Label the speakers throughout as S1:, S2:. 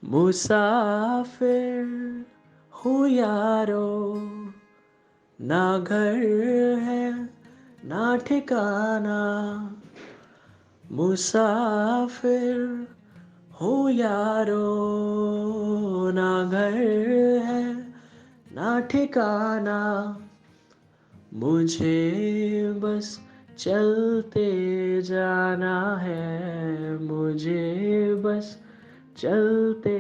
S1: मुसाफिर हूँ यारो, ना घर है ना ठिकाना। मुसाफिर हूँ यारो, ना घर है ना ठिकाना। मुझे बस चलते जाना है, मुझे बस चलते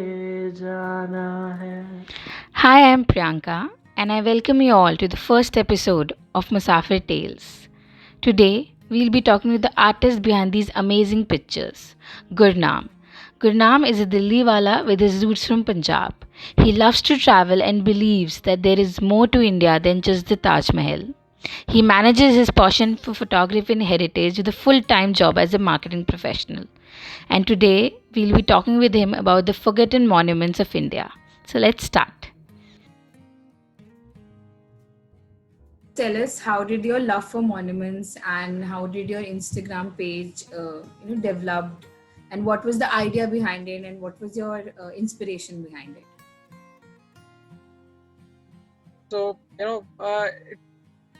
S1: जाना है।
S2: Hi, I'm Priyanka, and I welcome you all to the first episode of Musafir Tales. Today, we'll be talking with the artist behind these amazing pictures, Gurnam. Gurnam is a Dilliwala with his roots from Punjab. He loves to travel and believes that there is more to India than just the Taj Mahal. He manages his passion for photography and heritage with a full time job as a marketing professional. And today, we'll be talking with him about the forgotten monuments of India. So let's start.
S3: Tell us, how did your love for monuments and how did your Instagram page developed, and what was the idea behind it, and what was your inspiration behind it?
S4: So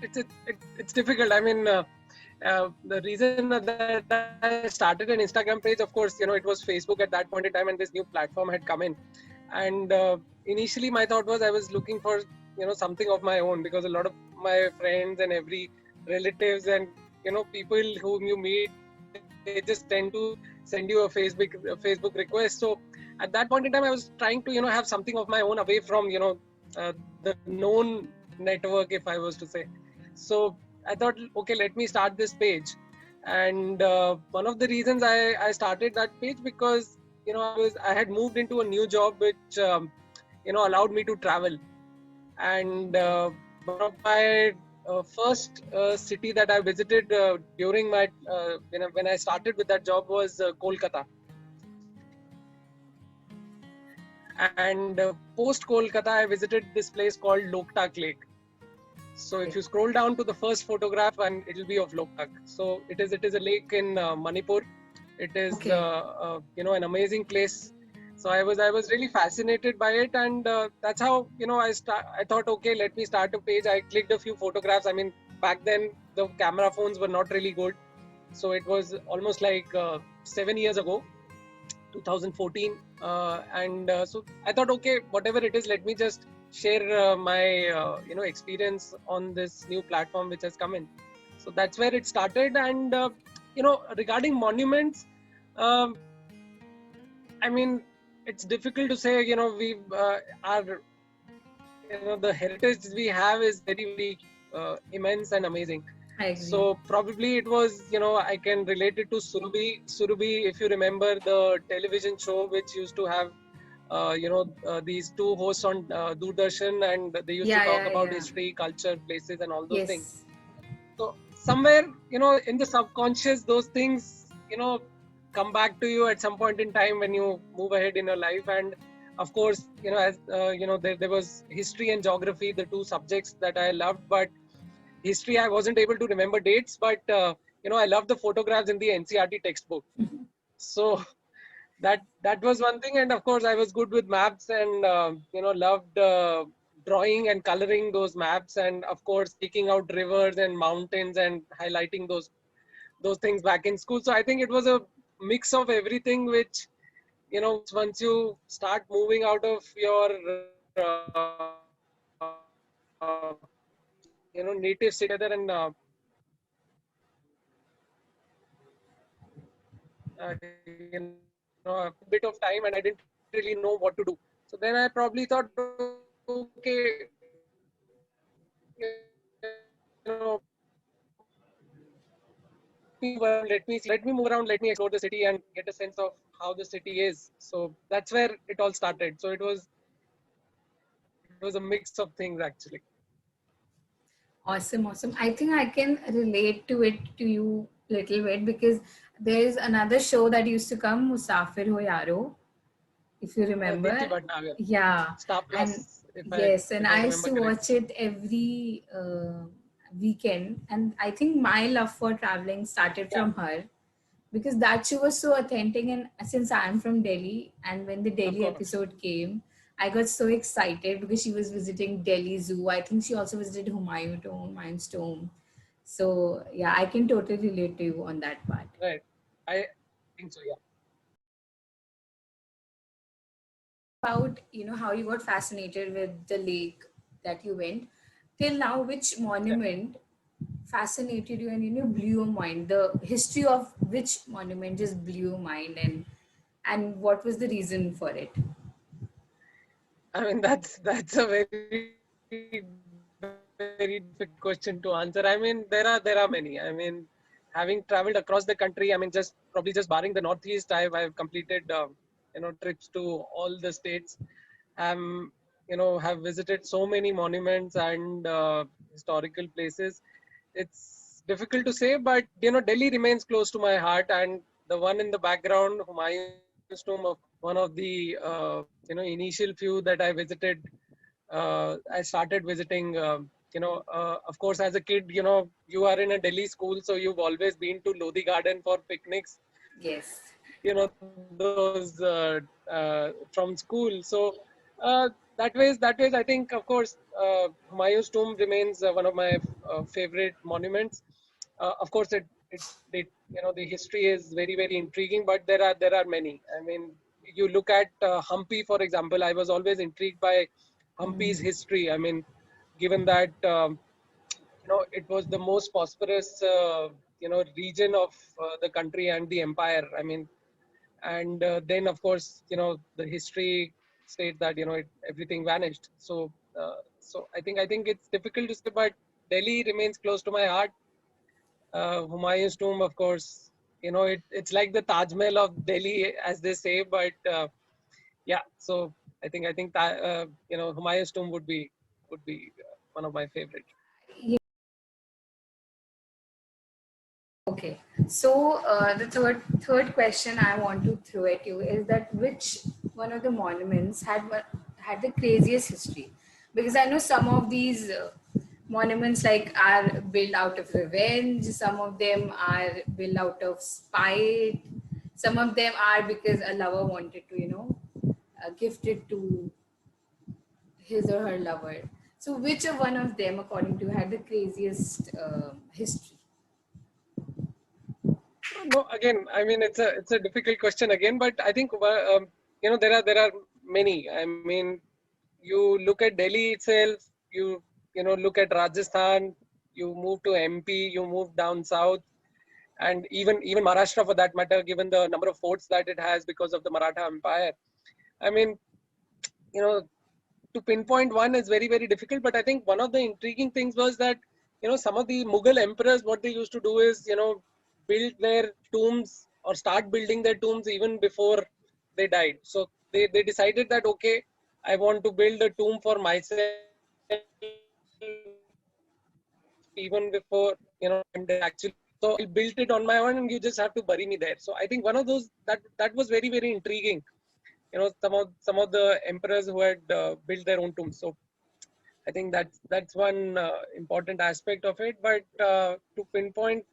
S4: it's difficult. I mean, the reason that I started an Instagram page, of course, it was Facebook at that point in time, and this new platform had come in. And initially, my thought was I was looking for something of my own, because a lot of my friends and every relatives and people whom you meet, they just tend to send you a Facebook request. So at that point in time, I was trying to have something of my own away from the known network, if I was to say. So I thought, okay, let me start this page. And one of the reasons I started that page, because I had moved into a new job which allowed me to travel. And one of my first city that I visited during my when I started with that job was Kolkata. And post Kolkata, I visited this place called Loktak Lake. So if you scroll down to the first photograph, and it will be of Loktak. So it is a lake in Manipur. It is
S3: Okay.
S4: an amazing place. So I was really fascinated by it, and that's how I thought, okay, let me start a page. I clicked a few photographs. I mean, back then the camera phones were not really good, so it was almost like 7 years ago, 2014. And so I thought, okay, whatever it is, let me just share my experience on this new platform which has come in. So that's where it started. And regarding monuments, um, I mean, it's difficult to say. We are the heritage we have is very, very immense and amazing.
S3: I agree.
S4: So probably it was, I can relate it to Surabhi. Surabhi, if you remember the television show which used to have, these two hosts on Doordarshan, and they used to talk about history, culture, places, and all those things.
S3: Yes.
S4: So somewhere, in the subconscious, those things, come back to you at some point in time when you move ahead in your life. And of course, as there was history and geography, the two subjects that I loved. But history, I wasn't able to remember dates, but I loved the photographs in the NCERT textbook. So that was one thing. And of course, I was good with maps, and loved drawing and coloring those maps, and of course taking out rivers and mountains and highlighting those things back in school. So I think it was a mix of everything, which once you start moving out of your native city together, and a bit of time, and I didn't really know what to do. So then I probably thought, okay, let me move around, let me explore the city and get a sense of how the city is. So that's where it all started. So it was a mix of things, actually.
S3: Awesome, awesome. I think I can relate to it to you little bit, because there's another show that used to come, Musafir Ho Yaro, if you remember.
S4: Deepthi Bhatnagar.
S3: Yeah.
S4: Star
S3: And
S4: Plus,
S3: yes, and
S4: if I
S3: I used
S4: remember
S3: to watch
S4: correctly.
S3: it every weekend. And I think my love for traveling started
S4: Yeah.
S3: from her, because that show was so authentic. And since I'm from Delhi, and when the
S4: Of
S3: Delhi
S4: course.
S3: episode came, I got so excited because she was visiting Delhi Zoo. I think she also visited Humayun's tomb. So yeah, I can totally relate to you on that part.
S4: Right. I think so. Yeah.
S3: About how you got fascinated with the lake that you went till now, which
S4: Yeah.
S3: monument fascinated you and blew your mind, the history of which monument just blew your mind, and what was the reason for it?
S4: I mean, that's a very very difficult question to answer. I mean, there are many. I mean, having traveled across the country, I mean, just probably just barring the northeast, I've completed trips to all the states. Have visited so many monuments and historical places. It's difficult to say, but Delhi remains close to my heart, and the one in the background, Humayun's tomb, of course, one of the initial few that I visited. I started visiting. Of course, as a kid, you are in a Delhi school, so you've always been to Lodi Garden for picnics.
S3: Yes.
S4: Those from school. So that ways, I think, of course, Humayun's tomb remains one of my favorite monuments. Of course, the history is very very intriguing, but there are many. I mean, you look at Hampi, for example. I was always intrigued by Hampi's history. I mean, given that it was the most prosperous region of the country and the empire. I mean, and then of course the history states that everything vanished. So I think it's difficult to say, but Delhi remains close to my heart. Humayun's tomb, of course, it's like the Taj Mahal of Delhi, as they say. But yeah, so I think that Humayun's tomb would be one of my favorite.
S3: Okay, so the third question I want to throw at you is that which one of the monuments had the craziest history? Because I know some of these monuments like are built out of revenge, some of them are built out of spite, some of them are because a lover wanted to gift it to his or her lover. So which of one of them, according to you, had the craziest history?
S4: No, again, I mean, it's a difficult question again, but I think there are many. I mean, you look at Delhi itself, you look at Rajasthan, you move to MP, you move down south, and even Maharashtra for that matter, given the number of forts that it has because of the Maratha Empire. I mean, you know, to pinpoint one is very very difficult. But I think one of the intriguing things was that some of the Mughal emperors, what they used to do is build their tombs or start building their tombs even before they died. So they decided that, okay, I want to build a tomb for myself even before and actually, so I built it on my own and you just have to bury me there. So I think one of those that was very very intriguing. Some of the emperors who had built their own tombs. So I think that's one important aspect of it. But to pinpoint,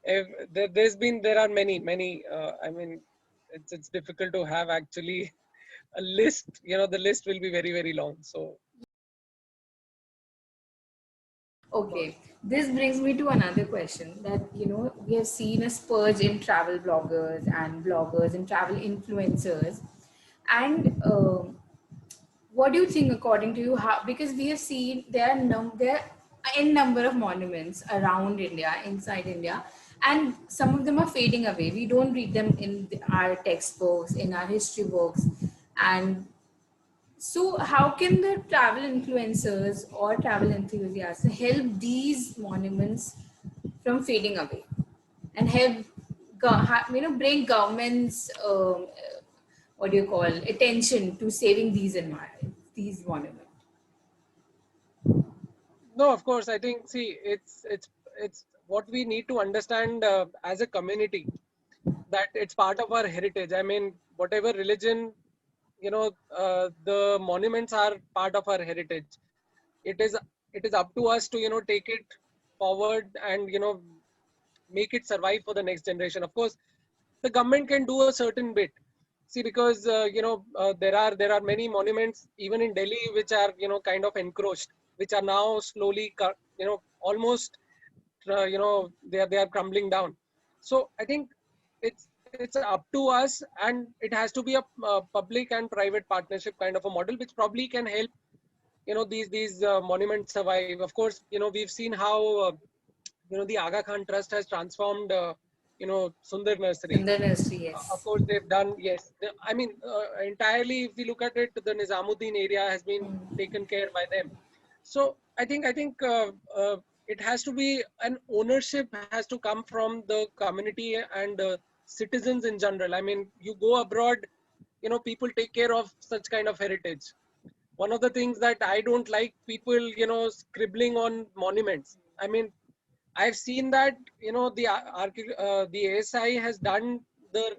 S4: if there are many. I mean, it's difficult to have actually a list. The list will be very very long. So
S3: Okay, this brings me to another question that we have seen a spurge in travel bloggers and travel influencers, and what do you think, according to you, how, because we have seen there are n number of monuments around India, inside India, and some of them are fading away. We don't read them in our textbooks, in our history books, and so, how can the travel influencers or travel enthusiasts help these monuments from fading away and help bring governments what do you call attention to saving these monuments?
S4: no, of course, I think, see, it's what we need to understand as a community, that it's part of our heritage. I mean, whatever religion, the monuments are part of our heritage. It is it is up to us to take it forward and make it survive for the next generation. Of course, the government can do a certain bit. See, because there are many monuments even in Delhi which are kind of encroached, which are now slowly almost they are crumbling down. So I think it's up to us, and it has to be a public and private partnership kind of a model, which probably can help these monuments survive. Of course, we've seen how the Aga Khan Trust has transformed Sundar Nursery.
S3: Sundar Nursery,
S4: Of
S3: yes.
S4: course, they've done, yes. I mean, entirely, if we look at it, the Nizamuddin area has been
S3: Mm.
S4: taken care by them. So I think it has to be an ownership has to come from the community and citizens in general. I mean, you go abroad, people take care of such kind of heritage. One of the things that I don't like, people, scribbling on monuments. I mean, I've seen that the ASI has done the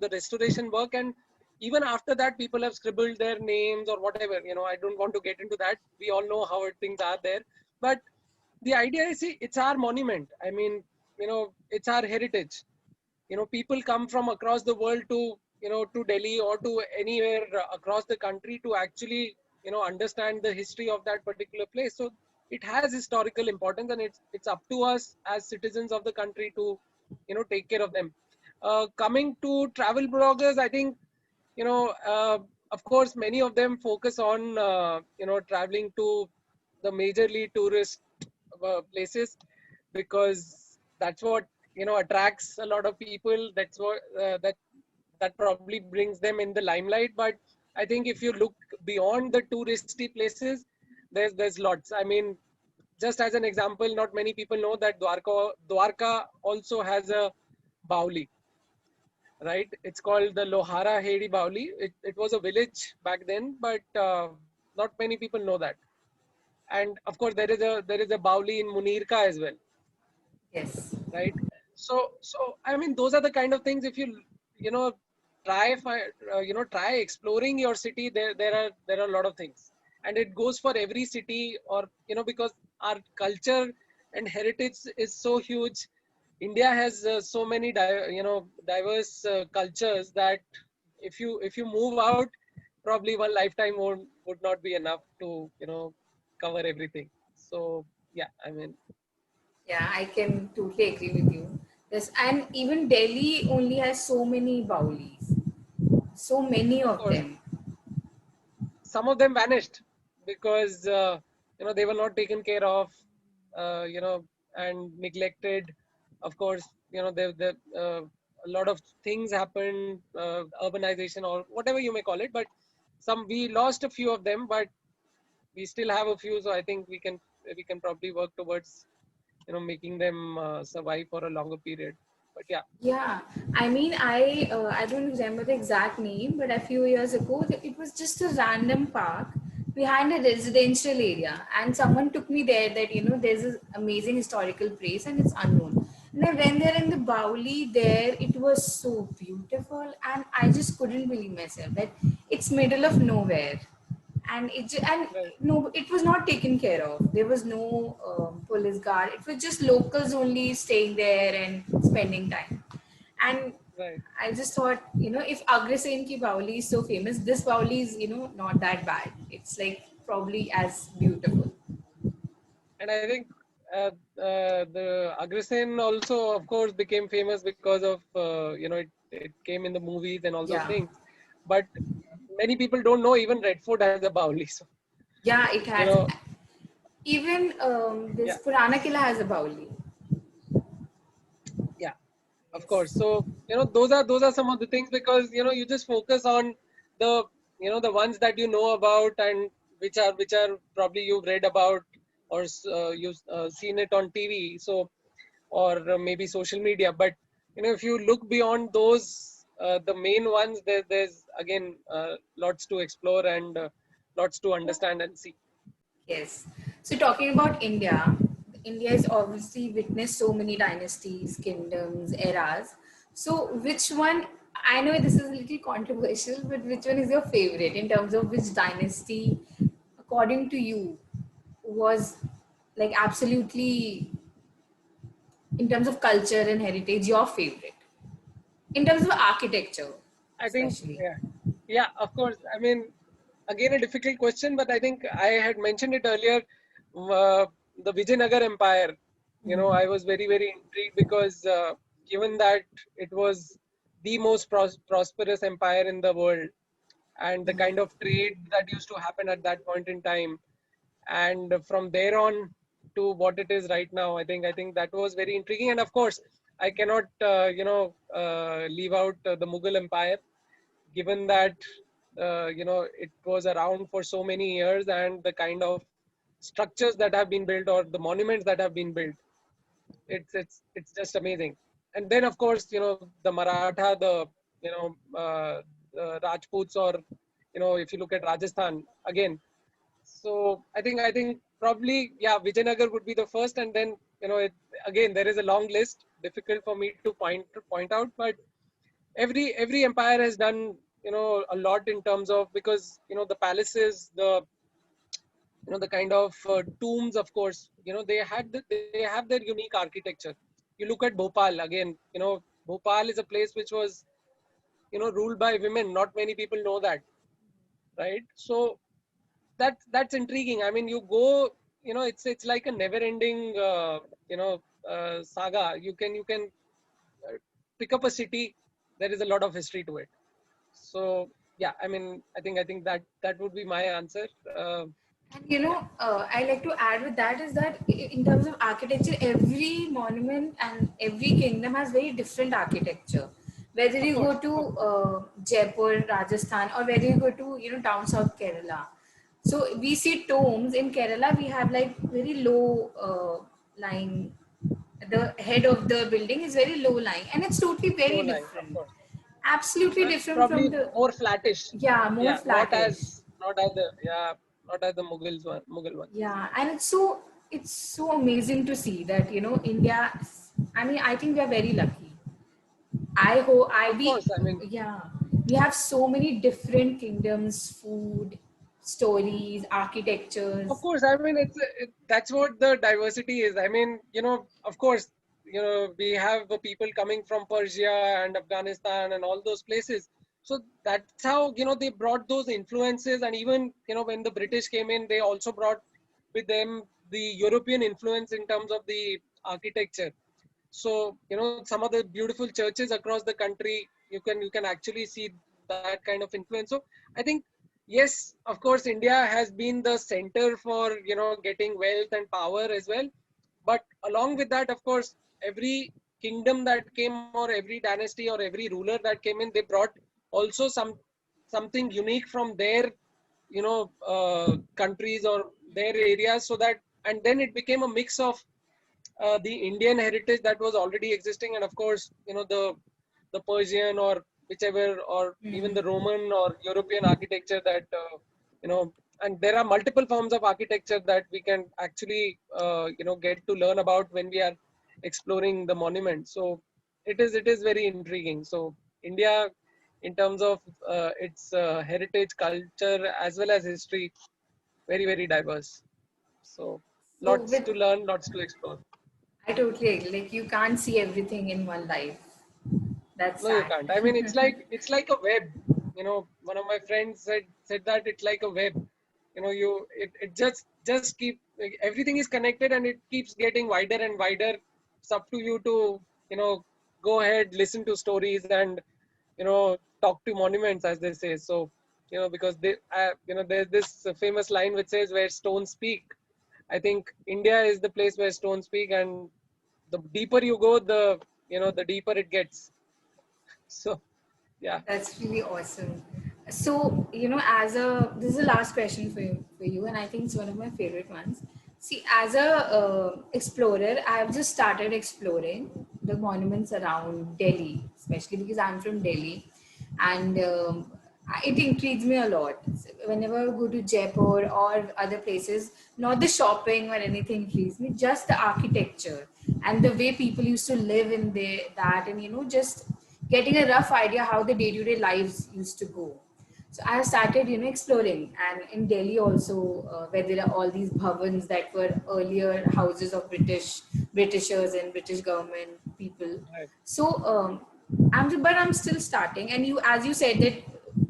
S4: the restoration work, and even after that, people have scribbled their names or whatever. I don't want to get into that. We all know how things are there, but the idea is, see, it's our monument. I mean, it's our heritage. People come from across the world to to Delhi or to anywhere across the country to actually understand the history of that particular place. So it has historical importance, and it's up to us as citizens of the country to take care of them. Coming to travel bloggers, I think you know uh, of course many of them focus on traveling to the majorly tourist places, because that's what attracts a lot of people. That's what that probably brings them in the limelight. But I think if you look beyond the touristy places, there's lots. I mean, just as an example, not many people know that Dwarka also has a Bauli, right? It's called the Lohara Hedi Bauli. It was a village back then, but not many people know that. And of course, there is a Bauli in Munirka as well,
S3: Yes.
S4: right? So I mean, those are the kind of things. If you know try exploring your city, there are a lot of things, and it goes for every city, or because our culture and heritage is so huge. India has so many diverse cultures that if you move out, probably one lifetime would not be enough to cover everything. So yeah, I mean,
S3: Yeah, I can totally agree with you. Yes, and even Delhi only has so many Baulis, so many
S4: of
S3: of
S4: course,
S3: them.
S4: some of them vanished because they were not taken care of, and neglected. Of course, a lot of things happened, urbanization or whatever you may call it. But we lost a few of them, but we still have a few. So I think we can probably work towards making them survive for a longer period. But yeah,
S3: Yeah, I mean, I don't remember the exact name, but a few years ago, it was just a random park behind a residential area, and someone took me there. That there's this amazing historical place, and it's unknown. And I went there in the Bauli. There, it was so beautiful, and I just couldn't believe myself that it's middle of nowhere, and
S4: right,
S3: no, it was not taken care of. There was no police guard. It was just locals only staying there and spending time. And
S4: right.
S3: I just thought, if Agrasen ki Bauli is so famous, this Bauli is not that bad. It's like probably as beautiful.
S4: And I think the Agrasen also, of course, became famous because of it came in the movies and all those
S3: Yeah,
S4: things. But many people don't know even Red Fort has a Bauli. So
S3: yeah, it
S4: you
S3: has.
S4: know,
S3: Even
S4: yeah,
S3: this Purana Killa has a Bauli.
S4: yeah, of
S3: Yes.
S4: course. So those are some of the things, because you just focus on the the ones that you know about, and which are probably you've read about, or you've seen it on TV. So, or maybe social media. But if you look beyond those, the main ones, there's again lots to explore, and lots to understand and see.
S3: Yes. So talking about India, India has obviously witnessed so many dynasties, kingdoms, eras. So which one, I know this is a little controversial, but which one is your favorite in terms of which dynasty, according to you, was like absolutely in terms of culture and heritage, your favorite? In terms of architecture,
S4: I think,
S3: especially.
S4: yeah, of course. I mean, again, a difficult question, but I think I had mentioned it earlier. Uh, the Vijayanagar Empire, I was very, very intrigued because given that it was the most prosperous empire in the world, and the kind of trade that used to happen at that point in time, and from there on to what it is right now, I think that was very intriguing. And of course, I cannot leave out the Mughal Empire, given that it was around for so many years, and the kind of structures that have been built or the monuments that have been built, it's just amazing. And then of course, the Maratha, the Rajputs, or if you look at Rajasthan again. So I think probably, yeah, Vijayanagar would be the first, and then again, there is a long list, difficult for me to point out, but every empire has done a lot in terms of, because the palaces, the kind of tombs, of course, they have their unique architecture. You look at Bhopal again. Bhopal is a place which was ruled by women. Not many people know that, right? So that's intriguing. I mean, you go, it's like a never ending saga. You can pick up a city, there is a lot of history to it. So yeah, I mean, I think that would be my answer.
S3: And
S4: Yeah,
S3: I like to add with that is that in terms of architecture, every monument and every kingdom has very different architecture. Whether
S4: of
S3: you go
S4: course,
S3: to
S4: of course.
S3: Jaipur, Rajasthan, or whether you go to down south Kerala, so we see tombs in Kerala. We have like very low lying. The head of the building is very low lying, and it's totally
S4: Low
S3: very
S4: lying, of
S3: different.
S4: course.
S3: Absolutely different from
S4: Probably
S3: the,
S4: more flattish.
S3: yeah, more
S4: Yeah,
S3: flattish.
S4: not as the Mughal ones.
S3: Yeah, and it's so amazing to see that India. I mean, I think we are very lucky. I hope I
S4: Of
S3: we
S4: course, I mean,
S3: yeah, we have so many different kingdoms, food, stories,
S4: of
S3: architectures.
S4: course, I mean, that's what the diversity is. I mean, of course, we have the people coming from Persia and Afghanistan and all those places. So that's how, they brought those influences. And even, when the British came in, they also brought with them the European influence in terms of the architecture. So, some of the beautiful churches across the country, you can actually see that kind of influence. So I think, yes, of course, India has been the center for getting wealth and power as well. But along with that, of course, every kingdom that came, or every dynasty or every ruler that came in, they brought also something unique from their countries or their areas, so that, and then it became a mix of the Indian heritage that was already existing, and of course, the Persian, or whichever, or even the Roman or European architecture that you know. And there are multiple forms of architecture that we can actually get to learn about when we are exploring the monument. So it is very intriguing. So India, in terms of its heritage, culture, as well as history, very, very diverse. So
S3: So
S4: lots
S3: with
S4: to learn, lots to explore.
S3: I totally agree. Like you can't see everything in one life. That's
S4: No, you
S3: sad.
S4: can't. I mean, it's like a web. One of my friends said that it's like a web. It just keep, like, everything is connected, and it keeps getting wider and wider. It's up to you to go ahead, listen to stories, and talk to monuments, as they say. So because there's this famous line which says, "Where stones speak." I think India is the place where stones speak, and the deeper you go, the deeper it gets. So yeah,
S3: That's really awesome. So, as this is the last question for you, and I think it's one of my favorite ones. See, as a explorer, I've just started exploring the monuments around Delhi, especially because I'm from Delhi, and it intrigues me a lot. Whenever I go to Jaipur or other places, not the shopping or anything intrigues me, just the architecture and the way people used to live in that, and just getting a rough idea how the day-to-day lives used to go. So I started, exploring, and in Delhi also, where there are all these bhavans that were earlier houses of Britishers and British government people.
S4: Right.
S3: So, but I'm still starting, and as you said, that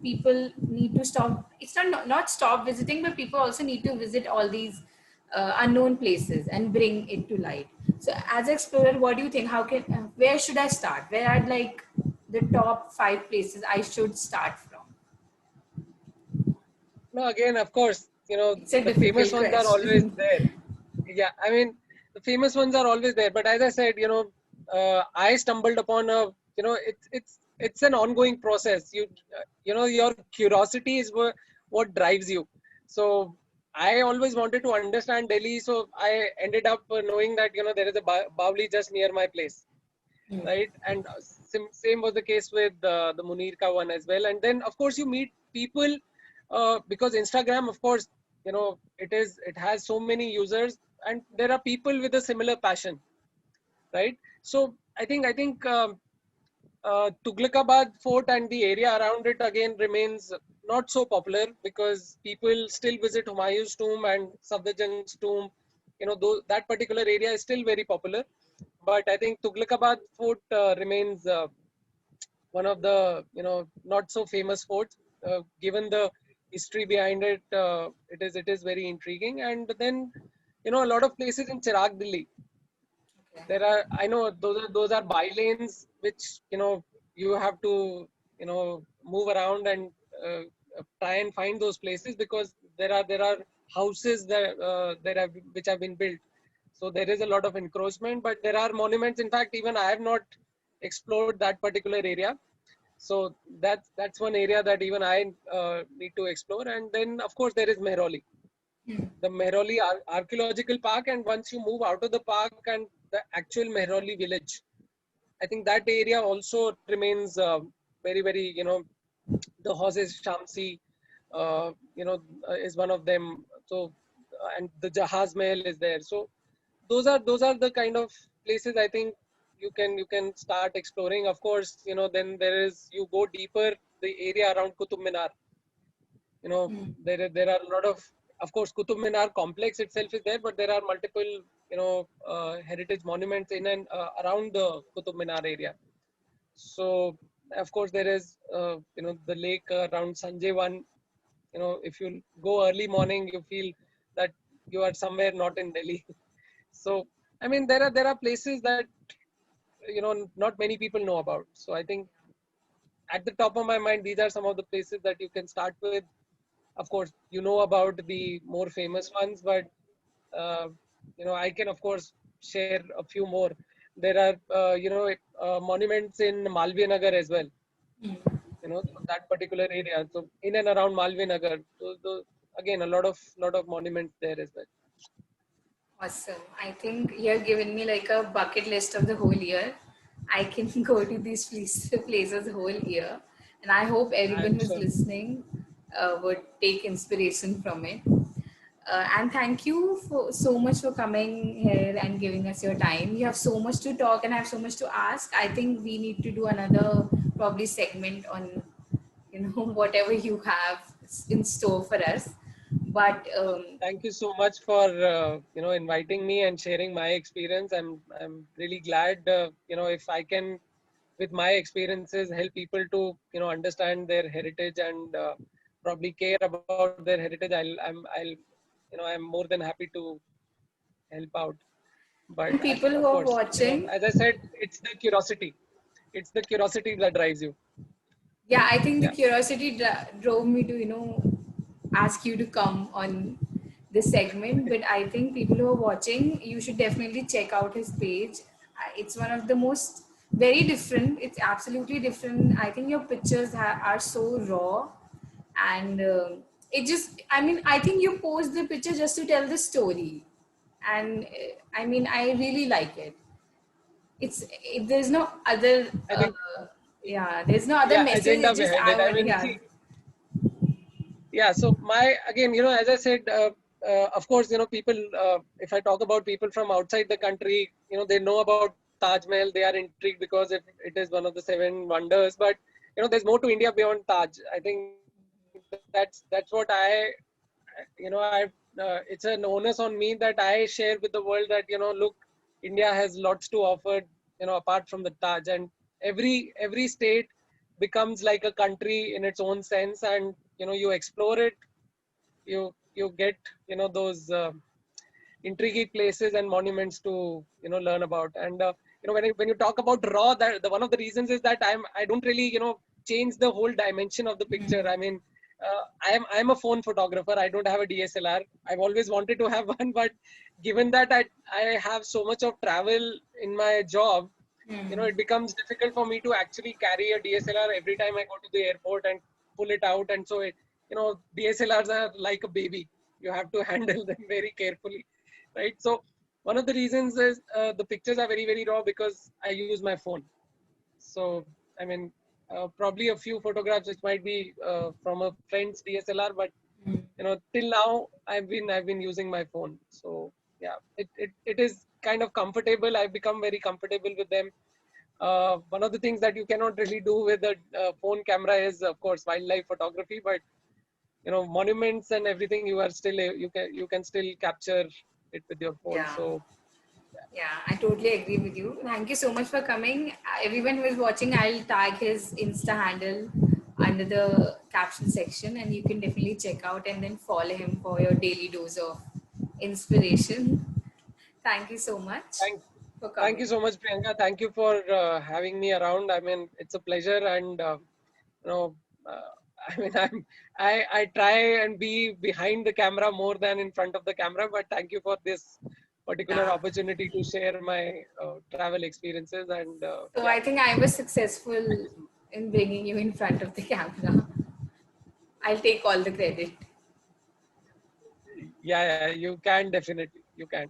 S3: people need to stop. It's not stop visiting, but people also need to visit all these unknown places and bring it to light. So, as an explorer, what do you think? Where should I start? Where are like the top 5 places I should start from?
S4: No, again, of course,
S3: It's a
S4: the famous
S3: difficult
S4: ones are always
S3: question.
S4: there. Yeah, I mean, the famous ones are always there. But as I said, I stumbled upon it's an ongoing process. Your curiosity is what drives you. So I always wanted to understand Delhi. So I ended up knowing that, there is a Bawli just near my place,
S3: Hmm.
S4: right? And same was the case with the Munirka one as well. And then, of course, you meet people because Instagram, of course, it has so many users, and there are people with a similar passion, right? So I think Tughlakabad Fort and the area around it again remains not so popular because people still visit Humayun's tomb and Safdarjung's tomb. That particular area is still very popular. But I think Tughlakabad Fort remains one of the not so famous forts. Given the history behind it, it is very intriguing. And then a lot of places in Chirag Delhi, there are, I know those are by lanes which you have to move around and try and find those places because there are houses that have which have been built, so there is a lot of encroachment, but there are monuments. In fact, even I have not explored that particular area, so that's one area that even I need to explore. And then of course there is Mehrauli,
S3: Hmm.
S4: the Mehrauli Archaeological Park, and once you move out of the park and the actual Mehrauli village, I think that area also remains very, very, the horses Shamsi, is one of them. So, and the Jahaz Mahal is there. So, those are the kind of places I think you can start exploring. Of course, then you go deeper, the area around Qutub Minar. you know
S3: Hmm.
S4: there are a lot of course Qutub Minar complex itself is there, but there are multiple heritage monuments in and around the Qutub Minar area. So of course there is the lake around Sanjay one. If you go early morning, you feel that you are somewhere not in Delhi. So I mean there are places that not many people know about. So I think at the top of my mind, these are some of the places that you can start with. Of course, you know about the more famous ones, but uh, I can of course share a few more. There are monuments in Malviya Nagar as well. That particular area. So in and around Malviya Nagar, again a lot of monuments there as well.
S3: Awesome. I think you have given me like a bucket list of the whole year. I can go to these places whole year, and I hope everyone
S4: I'm
S3: who's
S4: sure.
S3: listening would take inspiration from it. And thank you for so much for coming here and giving us your time. You have so much to talk and I have so much to ask. I think we need to do another probably segment on whatever you have in store for us. But
S4: Thank you so much for inviting me and sharing my experience. I'm really glad if I can, with my experiences, help people to understand their heritage and probably care about their heritage. I'm more than happy to help out. But
S3: and people
S4: of
S3: who are
S4: course,
S3: watching,
S4: as I said, it's the curiosity. It's the curiosity that drives you.
S3: yeah, I think the
S4: Yeah.
S3: curiosity drove me to ask you to come on this segment. But I think people who are watching, you should definitely check out his page. It's one of the most very different. It's absolutely different. I think your pictures are so raw, and it just. I mean, I think you post the picture just to tell the story, and I mean, I really like it. There's no other.
S4: I think
S3: Yeah, there's no other
S4: yeah,
S3: message.
S4: agenda
S3: It's just
S4: behind
S3: I
S4: it. I
S3: want,
S4: mean,
S3: yeah.
S4: see, yeah, so my again as I said, of course people, if I talk about people from outside the country, they know about Taj Mahal, they are intrigued because it is one of the seven wonders, but there's more to India beyond Taj. I think that's what I, I it's an onus on me that I share with the world that, look, India has lots to offer, apart from the Taj, and every state becomes like a country in its own sense, and you explore it, you get those intriguing places and monuments to learn about. And when you talk about raw, that one of the reasons is that I don't really change the whole dimension of the picture. I mean, I'm a phone photographer. I don't have a DSLR. I've always wanted to have one, but given that I have so much of travel in my job, it becomes difficult for me to actually carry a DSLR every time I go to the airport and pull it out. And so DSLRs are like a baby. You have to handle them very carefully, right? So one of the reasons is the pictures are very, very raw because I use my phone. So I mean, probably a few photographs which might be from a friend's DSLR, but till now I've been using my phone. So yeah, it is kind of comfortable. I've become very comfortable with them. One of the things that you cannot really do with a phone camera is, of course, wildlife photography, but monuments and everything, you can still capture it with your phone.
S3: Yeah.
S4: So
S3: Yeah, I totally agree with you. Thank you so much for coming. Everyone who is watching, I'll tag his Insta handle under the caption section, and you can definitely check out and then follow him for your daily dose of inspiration. Thank you so much
S4: thank
S3: for
S4: thank you
S3: coming.
S4: so much, Priyanka. Thank you for having me around. I mean, it's a pleasure, and you know, uh, I mean, I try and be behind the camera more than in front of the camera. But thank you for this particular
S3: Yeah.
S4: opportunity to share my travel experiences. And
S3: So
S4: yeah,
S3: I think I was successful
S4: thank you so much.
S3: in bringing you in front of the camera. I'll take all the credit.
S4: Yeah, you can definitely, you can.